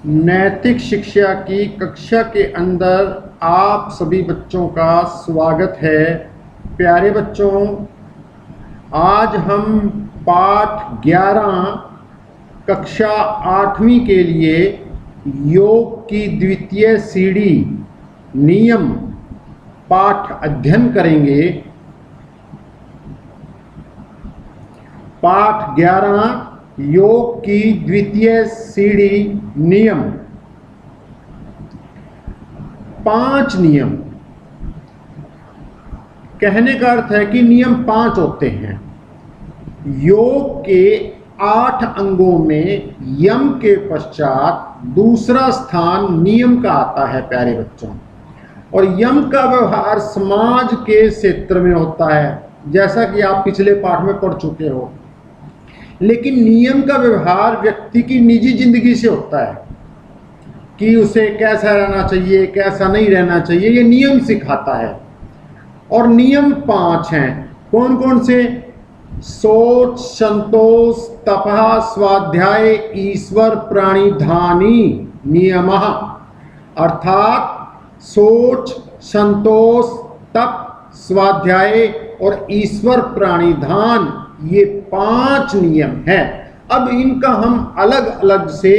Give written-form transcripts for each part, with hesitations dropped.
नैतिक शिक्षा की कक्षा के अंदर आप सभी बच्चों का स्वागत है। प्यारे बच्चों, आज हम पाठ 11 कक्षा 8वीं के लिए योग की द्वितीय सीढ़ी नियम पाठ अध्ययन करेंगे। पाठ 11 योग की द्वितीय सीढ़ी नियम। 5 नियम, कहने का अर्थ है कि नियम 5 होते हैं। योग के 8 अंगों में यम के पश्चात दूसरा स्थान नियम का आता है प्यारे बच्चों। और यम का व्यवहार समाज के क्षेत्र में होता है, जैसा कि आप पिछले पाठ में पढ़ चुके हो। लेकिन नियम का व्यवहार व्यक्ति की निजी जिंदगी से होता है कि उसे कैसा रहना चाहिए, कैसा नहीं रहना चाहिए, ये नियम सिखाता है। और नियम 5 हैं। कौन कौन से? सोच, संतोष, तपः, स्वाध्याय, ईश्वर, प्रणिधानी नियमः। अर्थात सोच, संतोष, तप, स्वाध्याय और ईश्वर प्रणिधान, ये 5 नियम हैं। अब इनका हम अलग अलग से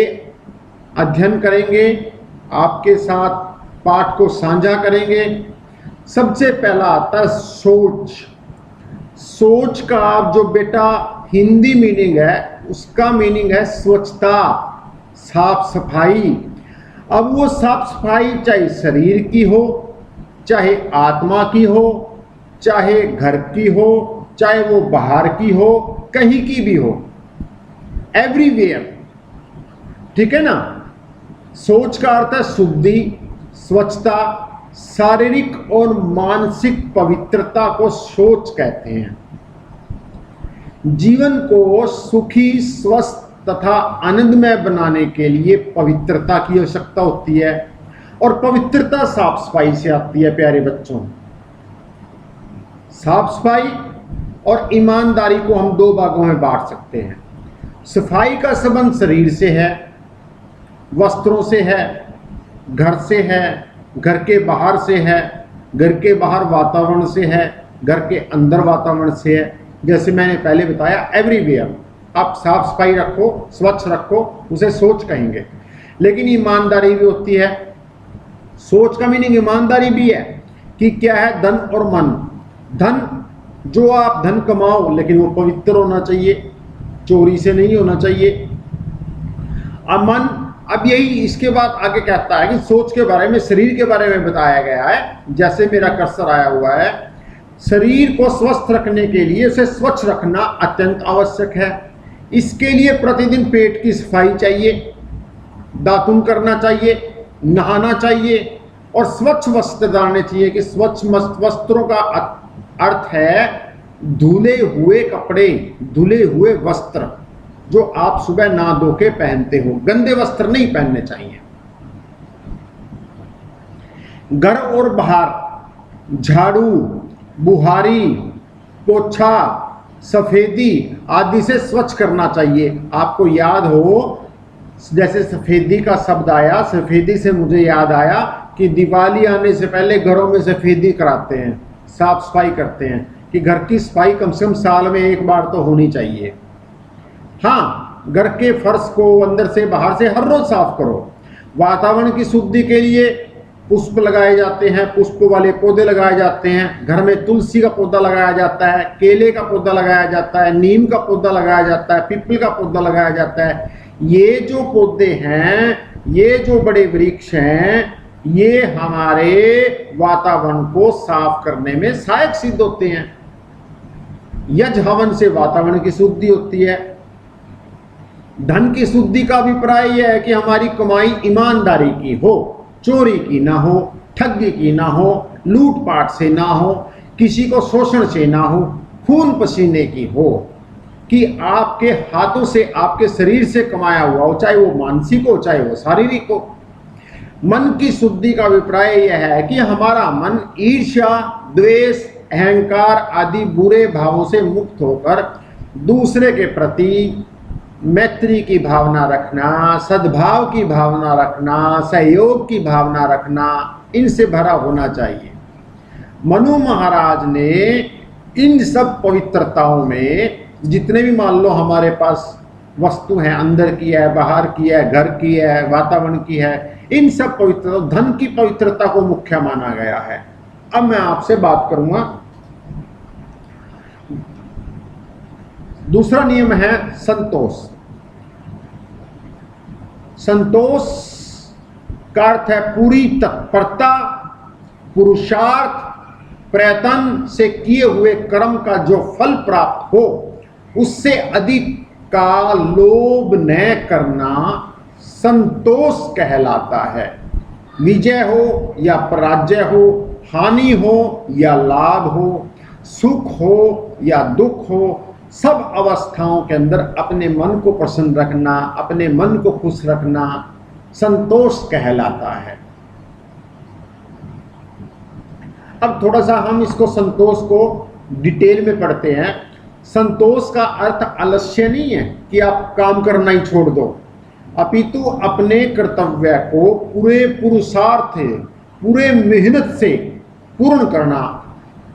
अध्ययन करेंगे, आपके साथ पाठ को साझा करेंगे। सबसे पहला आता है सोच। सोच का आप जो बेटा हिंदी मीनिंग है, उसका मीनिंग है स्वच्छता, साफ सफाई। अब वो साफ सफाई चाहे शरीर की हो, चाहे आत्मा की हो, चाहे घर की हो, चाहे वो बाहर की हो, कहीं की भी हो, एवरीवेयर। ठीक है ना? सोच का अर्थ है शुद्धि, स्वच्छता, शारीरिक और मानसिक पवित्रता को सोच कहते हैं। जीवन को सुखी, स्वस्थ तथा आनंदमय बनाने के लिए पवित्रता की आवश्यकता होती है। और पवित्रता साफ सफाई से आती है प्यारे बच्चों। साफ सफाई और ईमानदारी को हम 2 भागों में बांट सकते हैं। सफाई का संबंध शरीर से है, वस्त्रों से है, घर से है, घर के बाहर से है, घर के बाहर वातावरण से है, घर के अंदर वातावरण से है। जैसे मैंने पहले बताया, एवरीवेयर। आप साफ सफाई रखो, स्वच्छ रखो, उसे सोच कहेंगे। लेकिन ईमानदारी भी होती है। सोच का मीनिंग ईमानदारी भी है कि क्या है? धन और मन। धन, जो आप धन कमाओ, लेकिन वो पवित्र होना चाहिए, चोरी से नहीं होना चाहिए। अमन, अब यही इसके बाद आगे कहता है कि सोच के बारे में, शरीर के बारे में बताया गया है। जैसे मेरा कर्सर आया हुआ है, शरीर को स्वस्थ रखने के लिए उसे स्वच्छ रखना अत्यंत आवश्यक है। इसके लिए प्रतिदिन पेट की सफाई चाहिए, दातुन करना चाहिए, नहाना चाहिए और स्वच्छ वस्त्र डालने चाहिए। कि स्वच्छ वस्त्रों का अर्थ है धुले हुए कपड़े, धुले हुए वस्त्र, जो आप सुबह नहा धो के पहनते हो। गंदे वस्त्र नहीं पहनने चाहिए। घर और बाहर झाड़ू, बुहारी, पोछा, सफेदी आदि से स्वच्छ करना चाहिए। आपको याद हो, जैसे सफेदी का शब्द आया, सफेदी से मुझे याद आया कि दिवाली आने से पहले घरों में सफेदी कराते हैं, साफ सफाई करते हैं। कि घर की सफाई कम से कम साल में 1 बार तो होनी चाहिए। हाँ, घर के फर्श को अंदर से बाहर से हर रोज साफ करो। वातावरण की शुद्धि के लिए पुष्प लगाए जाते हैं, पुष्प वाले पौधे लगाए जाते हैं। घर में तुलसी का पौधा लगाया जाता है, केले का पौधा लगाया जाता है, नीम का पौधा लगाया जाता है, पीपल का पौधा लगाया जाता है। ये जो पौधे हैं, ये जो बड़े वृक्ष हैं, ये हमारे वातावरण को साफ करने में सहायक सिद्ध होते हैं। यज्ञ हवन से वातावरण की शुद्धि होती है। धन की शुद्धि का अभिप्राय यह है कि हमारी कमाई ईमानदारी की हो, चोरी की ना हो, ठगी की ना हो, लूटपाट से ना हो, किसी को शोषण से ना हो, खून पसीने की हो। कि आपके हाथों से, आपके शरीर से कमाया हुआ हो, चाहे वो मानसिक हो, चाहे वो शारीरिक हो। मन की शुद्धि का अभिप्राय यह है कि हमारा मन ईर्ष्या, द्वेष, अहंकार आदि बुरे भावों से मुक्त होकर दूसरे के प्रति मैत्री की भावना रखना, सद्भाव की भावना रखना, सहयोग की भावना रखना, इनसे भरा होना चाहिए। मनु महाराज ने इन सब पवित्रताओं में, जितने भी मान लो हमारे पास वस्तु हैं, अंदर की है, बाहर की है, घर की है, वातावरण की है, इन सब पवित्रता, धन की पवित्रता को मुख्य माना गया है। अब मैं आपसे बात करूंगा, दूसरा नियम है संतोष। संतोष का अर्थ है पूरी तत्परता, पुरुषार्थ, प्रयत्न से किए हुए कर्म का जो फल प्राप्त हो उससे अधिक का लोभ न करना संतोष कहलाता है। विजय हो या पराजय हो, हानि हो या लाभ हो, सुख हो या दुख हो, सब अवस्थाओं के अंदर अपने मन को प्रसन्न रखना, अपने मन को खुश रखना संतोष कहलाता है। अब थोड़ा सा हम इसको संतोष को डिटेल में पढ़ते हैं। संतोष का अर्थ आलस्य नहीं है कि आप काम करना ही छोड़ दो, अपितु अपने कर्तव्य को पूरे पुरुषार्थ, पूरे मेहनत से पूर्ण करना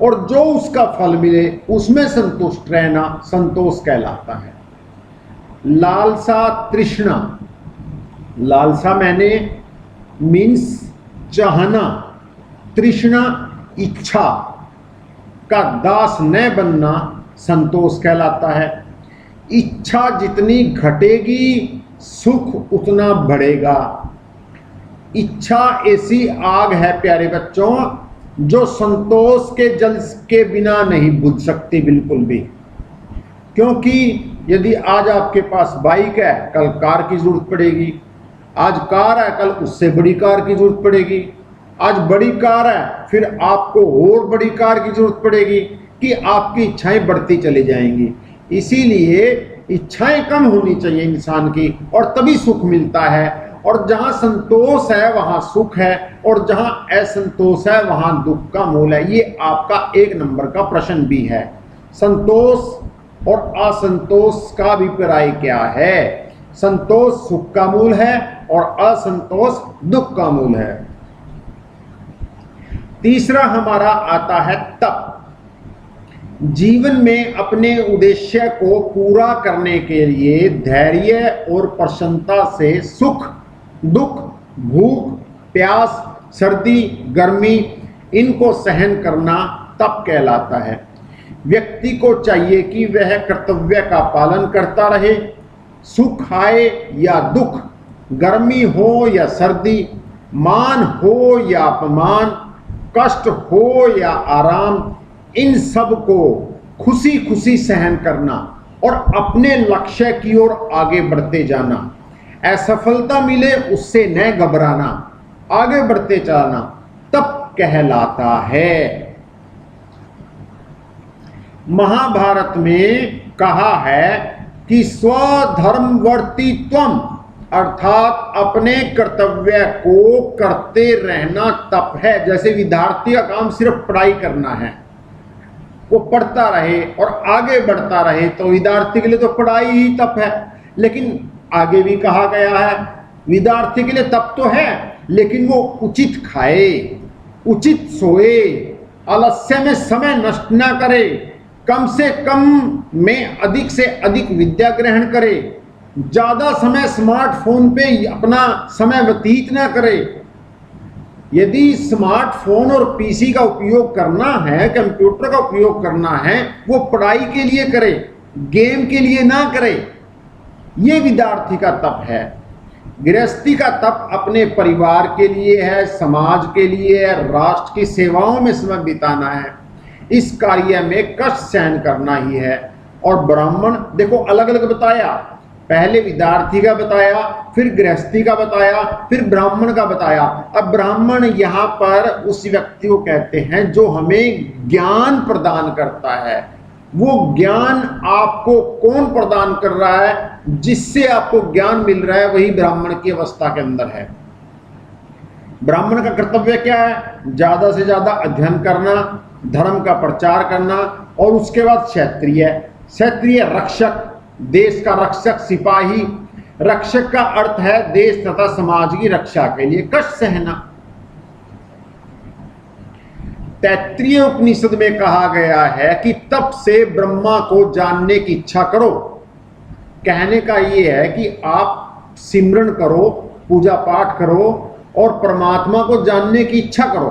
और जो उसका फल मिले उसमें संतुष्ट रहना संतोष कहलाता है। लालसा, तृष्णा, लालसा मैंने मीन्स चाहना, तृष्णा इच्छा का दास न बनना संतोष कहलाता है। इच्छा जितनी घटेगी सुख उतना बढ़ेगा। इच्छा ऐसी आग है प्यारे बच्चों जो संतोष के जल के बिना नहीं बुझ सकती बिल्कुल भी। क्योंकि यदि आज आपके पास बाइक है कल कार की जरूरत पड़ेगी, आज कार है कल उससे बड़ी कार की जरूरत पड़ेगी, आज बड़ी कार है फिर आपको और बड़ी कार की जरूरत पड़ेगी, कि आपकी इच्छाएं बढ़ती चली जाएंगी। इसीलिए इच्छाएं कम होनी चाहिए इंसान की और तभी सुख मिलता है। और जहां संतोष है वहां सुख है और जहां असंतोष है वहां दुख का मूल है। ये आपका एक नंबर का प्रश्न भी है। संतोष और असंतोष का अभिप्राय क्या है? संतोष सुख का मूल है और असंतोष दुख का मूल है। तीसरा हमारा आता है तप। जीवन में अपने उद्देश्य को पूरा करने के लिए धैर्य और प्रसन्नता से सुख, दुख, भूख, प्यास, सर्दी, गर्मी इनको सहन करना तप कहलाता है। व्यक्ति को चाहिए कि वह कर्तव्य का पालन करता रहे। सुख आए या दुख, गर्मी हो या सर्दी, मान हो या अपमान, कष्ट हो या आराम, इन सब को खुशी खुशी सहन करना और अपने लक्ष्य की ओर आगे बढ़ते जाना। असफलता मिले उससे न घबराना, आगे बढ़ते जाना तप कहलाता है। महाभारत में कहा है कि स्वधर्मवर्तित्वम अर्थात अपने कर्तव्य को करते रहना तप है। जैसे विद्यार्थी का काम सिर्फ पढ़ाई करना है, वो पढ़ता रहे और आगे बढ़ता रहे, तो विद्यार्थी के लिए तो पढ़ाई ही तप है। लेकिन आगे भी कहा गया है विद्यार्थी के लिए तप तो है लेकिन वो उचित खाए, उचित सोए, आलस्य में समय नष्ट ना करे, कम से कम में अधिक से अधिक विद्या ग्रहण करे, ज्यादा समय स्मार्टफोन पे अपना समय व्यतीत ना करे। यदि स्मार्टफोन और पीसी का उपयोग करना है, कंप्यूटर का उपयोग करना है, वो पढ़ाई के लिए करे, गेम के लिए ना करे। ये विद्यार्थी का तप है। गृहस्थी का तप अपने परिवार के लिए है, समाज के लिए है, राष्ट्र की सेवाओं में समय बिताना है, इस कार्य में कष्ट सहन करना ही है। और ब्राह्मण देखो अलग अलग बताया, पहले विद्यार्थी का बताया, फिर गृहस्थी का बताया, फिर ब्राह्मण का बताया। अब ब्राह्मण यहाँ पर उस व्यक्ति को कहते हैं जो हमें ज्ञान प्रदान करता है। वो ज्ञान आपको कौन प्रदान कर रहा है? जिससे आपको ज्ञान मिल रहा है वही ब्राह्मण की अवस्था के अंदर है। ब्राह्मण का कर्तव्य क्या है? ज्यादा से ज्यादा अध्ययन करना, धर्म का प्रचार करना। और उसके बाद क्षत्रिय, क्षत्रिय रक्षक, देश का रक्षक सिपाही, रक्षक का अर्थ है देश तथा समाज की रक्षा के लिए कष्ट सहना। तैत्तिरीय उपनिषद में कहा गया है कि तप से ब्रह्मा को जानने की इच्छा करो। कहने का ये है कि आप सिमरन करो, पूजा पाठ करो और परमात्मा को जानने की इच्छा करो,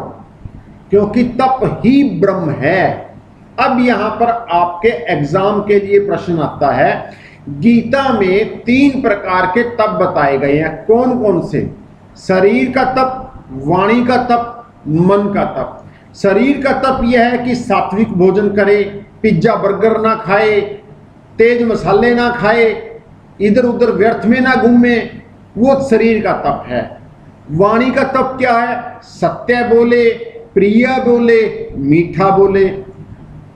क्योंकि तप ही ब्रह्म है। अब यहां पर आपके एग्जाम के लिए प्रश्न आता है, गीता में 3 प्रकार के तप बताए गए हैं। कौन कौन से? शरीर का तप, वाणी का तप, मन का तप। शरीर का तप यह है कि सात्विक भोजन करे, पिज्जा बर्गर ना खाए, तेज मसाले ना खाए, इधर उधर व्यर्थ में ना घूमे, वो शरीर का तप है। वाणी का तप क्या है? सत्य बोले, प्रिय बोले, मीठा बोले।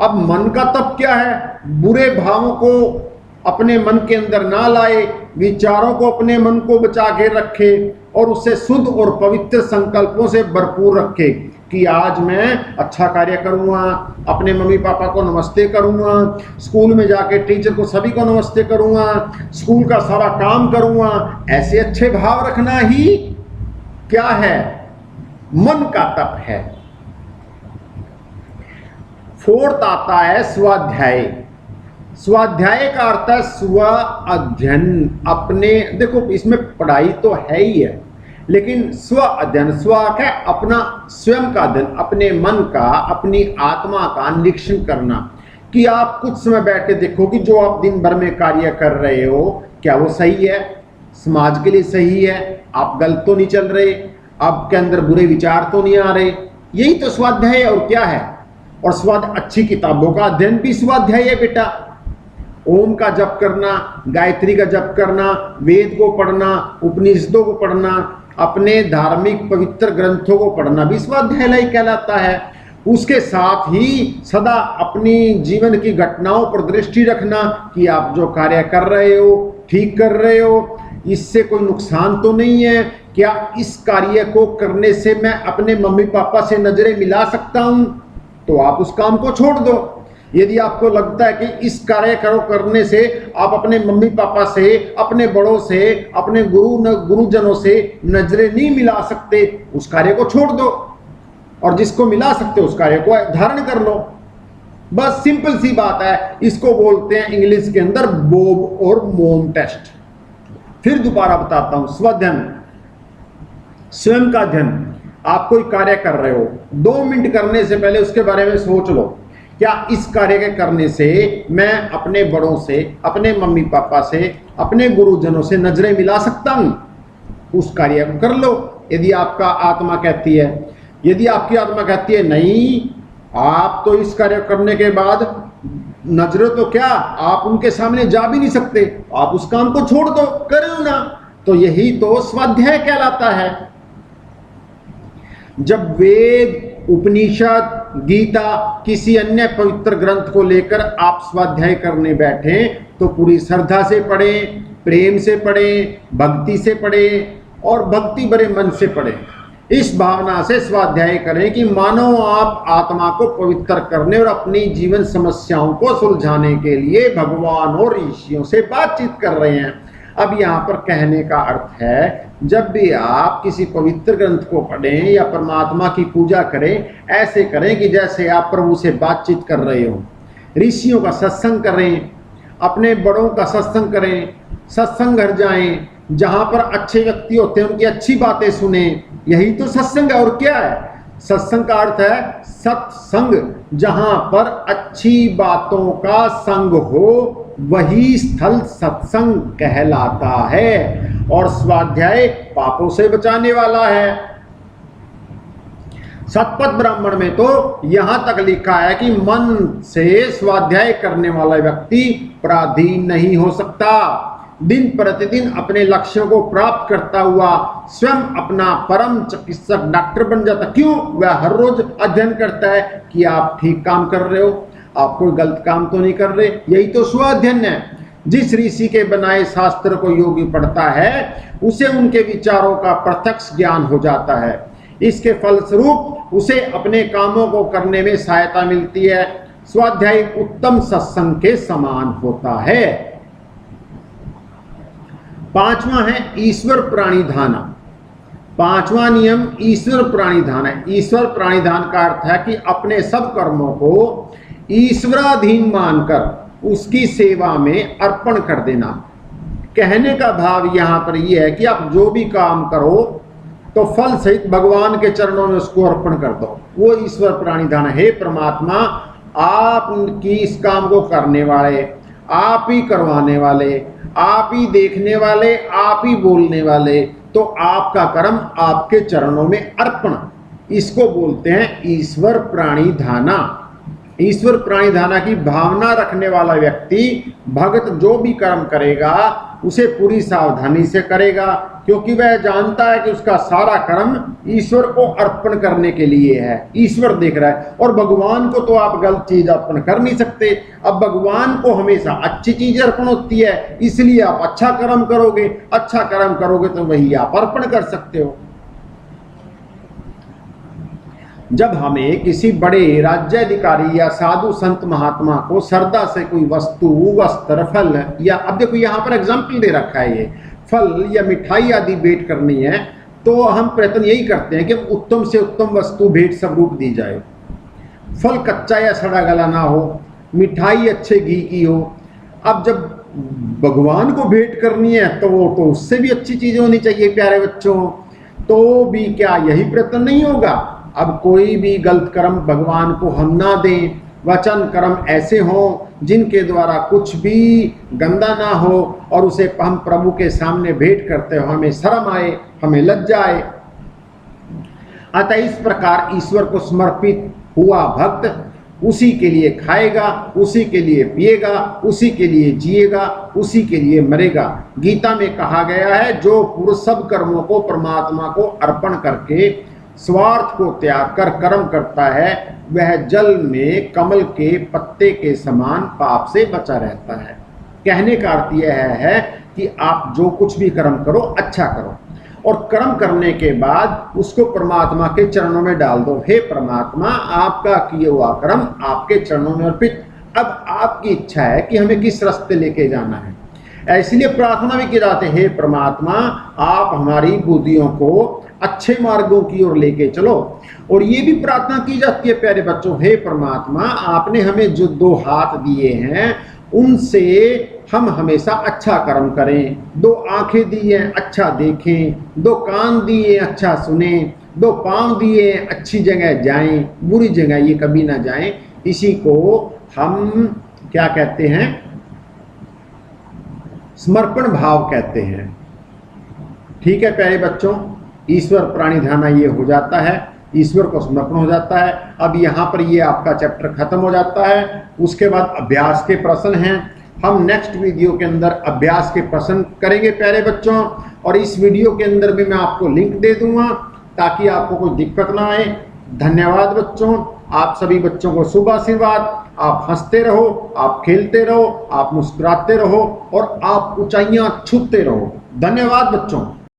अब मन का तप क्या है? बुरे भावों को अपने मन के अंदर ना लाए, विचारों को अपने मन को बचा के रखे और उसे शुद्ध और पवित्र संकल्पों से भरपूर रखे कि आज मैं अच्छा कार्य करूंगा, अपने मम्मी पापा को नमस्ते करूंगा, स्कूल में जाके टीचर को सभी को नमस्ते करूंगा, स्कूल का सारा काम करूंगा। ऐसे अच्छे भाव रखना ही क्या है? मन का तप है। 4th आता है स्वाध्याय। स्वाध्याय का अर्थ है स्व अध्ययन। अपने, देखो इसमें पढ़ाई तो है ही है, लेकिन स्व अध्ययन, स्व क्या? अपना स्वयं का अध्ययन, अपने मन का, अपनी आत्मा का निरीक्षण करना कि आप कुछ समय बैठ के देखो कि जो आप दिन भर में कार्य कर रहे हो क्या वो सही है, समाज के लिए सही है, आप गलत तो नहीं चल रहे, आपके अंदर बुरे विचार तो नहीं आ रहे। यही तो स्वाध्याय है, और क्या है? और अच्छी किताबों का अध्ययन भी स्वाध्याय है बेटा। ओम का जप करना, गायत्री का जप करना, वेद को पढ़ना, उपनिषदों को पढ़ना, अपने धार्मिक पवित्र ग्रंथों को पढ़ना भी स्वाध्याय कहलाता है। उसके साथ ही सदा अपनी जीवन की घटनाओं पर दृष्टि रखना कि आप जो कार्य कर रहे हो ठीक कर रहे हो, इससे कोई नुकसान तो नहीं है क्या? इस कार्य को करने से मैं अपने मम्मी पापा से नजरें मिला सकता हूं? तो आप उस काम को छोड़ दो। यदि आपको लगता है कि इस कार्य करने से आप अपने मम्मी पापा से, अपने बड़ों से, अपने गुरुजनों से नजरें नहीं मिला सकते, उस कार्य को छोड़ दो, और जिसको मिला सकते उस कार्य को धारण कर लो। बस सिंपल सी बात है। इसको बोलते हैं इंग्लिश के अंदर बॉब और मोम टेस्ट। फिर दोबारा बताता हूं, स्वाध्ययन, स्वयं का अध्ययन। आप कोई कार्य कर रहे हो, 2 मिनट करने से पहले उसके बारे में सोच लो, क्या इस कार्य के करने से मैं अपने बड़ों से, अपने मम्मी पापा से, अपने गुरुजनों से नजरें मिला सकता हूं? उस कार्य को कर लो यदि आपका आत्मा कहती है। यदि आपकी आत्मा कहती है नहीं, आप तो इस कार्य करने के बाद नजरें तो क्या, आप उनके सामने जा भी नहीं सकते, आप उस काम को छोड़ दो, करो ना। तो यही तो स्वाध्याय कहलाता है। जब वेद, उपनिषद, गीता, किसी अन्य पवित्र ग्रंथ को लेकर आप स्वाध्याय करने बैठे तो पूरी श्रद्धा से पढ़ें, प्रेम से पढ़ें, भक्ति से पढ़ें और भक्ति भरे मन से पढ़ें। इस भावना से स्वाध्याय करें कि मानो आप आत्मा को पवित्र करने और अपनी जीवन समस्याओं को सुलझाने के लिए भगवान और ऋषियों से बातचीत कर रहे हैं। अब यहाँ पर कहने का अर्थ है, जब भी आप किसी पवित्र ग्रंथ को पढ़ें या परमात्मा की पूजा करें, ऐसे करें कि जैसे आप प्रभु से बातचीत कर रहे हो। ऋषियों का सत्संग करें, अपने बड़ों का सत्संग करें, सत्संग घर जाएं, जहां पर अच्छे व्यक्ति होते हैं उनकी अच्छी बातें सुने। यही तो सत्संग है, और क्या है? सत्संग का अर्थ है सत्संग, जहां पर अच्छी बातों का संग हो वही स्थल सत्संग कहलाता है। और स्वाध्याय पापों से बचाने वाला है। शतपथ ब्राह्मण में तो यहां तक लिखा है कि मन से स्वाध्याय करने वाला व्यक्ति पराधीन नहीं हो सकता। दिन प्रतिदिन अपने लक्ष्यों को प्राप्त करता हुआ स्वयं अपना परम चिकित्सक डॉक्टर बन जाता। क्यों? वह हर रोज अध्ययन करता है कि आप ठीक काम कर रहे हो, आप कोई गलत काम तो नहीं कर रहे। यही तो स्वाध्ययन है। जिस ऋषि के बनाए शास्त्र को योगी पढ़ता है उसे उनके विचारों का प्रत्यक्ष ज्ञान हो जाता है। इसके फलस्वरूप उसे अपने कामों को करने में सहायता मिलती है। स्वाध्याय उत्तम सत्संग के समान होता है। पांचवा है ईश्वर प्राणिधान। पांचवा नियम ईश्वर प्राणिधान है। ईश्वर प्राणिधान का अर्थ है कि अपने सब कर्मों को ईश्वराधीन मानकर उसकी सेवा में अर्पण कर देना। कहने का भाव यहां पर यह है कि आप जो भी काम करो तो फल सहित भगवान के चरणों में उसको अर्पण कर दो। वो ईश्वर प्राणिधान है। हे परमात्मा, आपकी इस काम को करने वाले, आप ही करवाने वाले, आप ही देखने वाले, आप ही बोलने वाले, तो आपका कर्म आपके चरणों में अर्पण, इसको बोलते हैं ईश्वर प्राणिधाना। ईश्वर प्राणिधाना की भावना रखने वाला व्यक्ति, भक्त जो भी कर्म करेगा उसे पूरी सावधानी से करेगा, क्योंकि वह जानता है कि उसका सारा कर्म ईश्वर को अर्पण करने के लिए है। ईश्वर देख रहा है, और भगवान को तो आप गलत चीज अर्पण कर नहीं सकते। अब भगवान को हमेशा अच्छी चीज अर्पण होती है, इसलिए आप अच्छा कर्म करोगे। अच्छा कर्म करोगे तो वही आप अर्पण कर सकते हो। जब हमें किसी बड़े राज्याधिकारी या साधु संत महात्मा को श्रद्धा से कोई वस्तु, वस्त्र, फल, या अब देखो यहाँ पर एग्जाम्पल दे रखा है, ये फल या मिठाई आदि भेंट करनी है, तो हम प्रयत्न यही करते हैं कि उत्तम से उत्तम वस्तु भेंट स्वरूप दी जाए। फल कच्चा या सड़ा गला ना हो, मिठाई अच्छे घी की हो। अब जब भगवान को भेंट करनी है तो वो तो उससे भी अच्छी चीजें होनी चाहिए प्यारे बच्चों। तो भी क्या यही प्रयत्न नहीं होगा? अब कोई भी गलत कर्म भगवान को हम ना दें, वचन कर्म ऐसे हों जिनके द्वारा कुछ भी गंदा ना हो और उसे हम प्रभु के सामने भेंट करते हो हमें शर्म आए, हमें लज्जा आए। अतः इस प्रकार ईश्वर को समर्पित हुआ भक्त उसी के लिए खाएगा, उसी के लिए पिएगा, उसी के लिए जिएगा, उसी के लिए मरेगा। गीता में कहा गया है, जो पुरुष सब कर्मों को परमात्मा को अर्पण करके स्वार्थ को त्याग कर कर्म करता है, वह जल में कमल के पत्ते के समान पाप से बचा रहता है। कहने का अर्थ यह है कि आप जो कुछ भी कर्म करो अच्छा करो, और कर्म करने के बाद उसको परमात्मा के चरणों में डाल दो। हे परमात्मा, आपका किया हुआ कर्म आपके चरणों में अर्पित। अब आपकी इच्छा है कि हमें किस रास्ते लेके जाना है। इसलिए प्रार्थना भी की जाती है, हे परमात्मा, आप हमारी बुद्धियों को अच्छे मार्गों की ओर लेके चलो। और ये भी प्रार्थना की जाती है प्यारे बच्चों, हे परमात्मा, आपने हमें जो दो हाथ दिए हैं उनसे हम हमेशा अच्छा कर्म करें। दो आंखें दी हैं, अच्छा देखें। दो कान दिए, अच्छा सुने। दो पांव दिए, अच्छी जगह जाएं, बुरी जगह ये कभी ना जाएं। इसी को हम क्या कहते हैं? समर्पण भाव कहते हैं। ठीक है प्यारे बच्चों, ईश्वर प्राणिधाना ये हो जाता है, ईश्वर को समर्पण हो जाता है। अब यहाँ पर ये आपका चैप्टर खत्म हो जाता है। उसके बाद अभ्यास के प्रश्न हैं। हम नेक्स्ट वीडियो के अंदर अभ्यास के प्रश्न करेंगे प्यारे बच्चों, और इस वीडियो के अंदर भी मैं आपको लिंक दे दूंगा ताकि आपको कोई दिक्कत ना आए। धन्यवाद बच्चों, आप सभी बच्चों को शुभ आशीर्वाद। आप हंसते रहो, आप खेलते रहो, आप मुस्कुराते रहो और आप ऊंचाइयां छूते रहो। धन्यवाद बच्चों।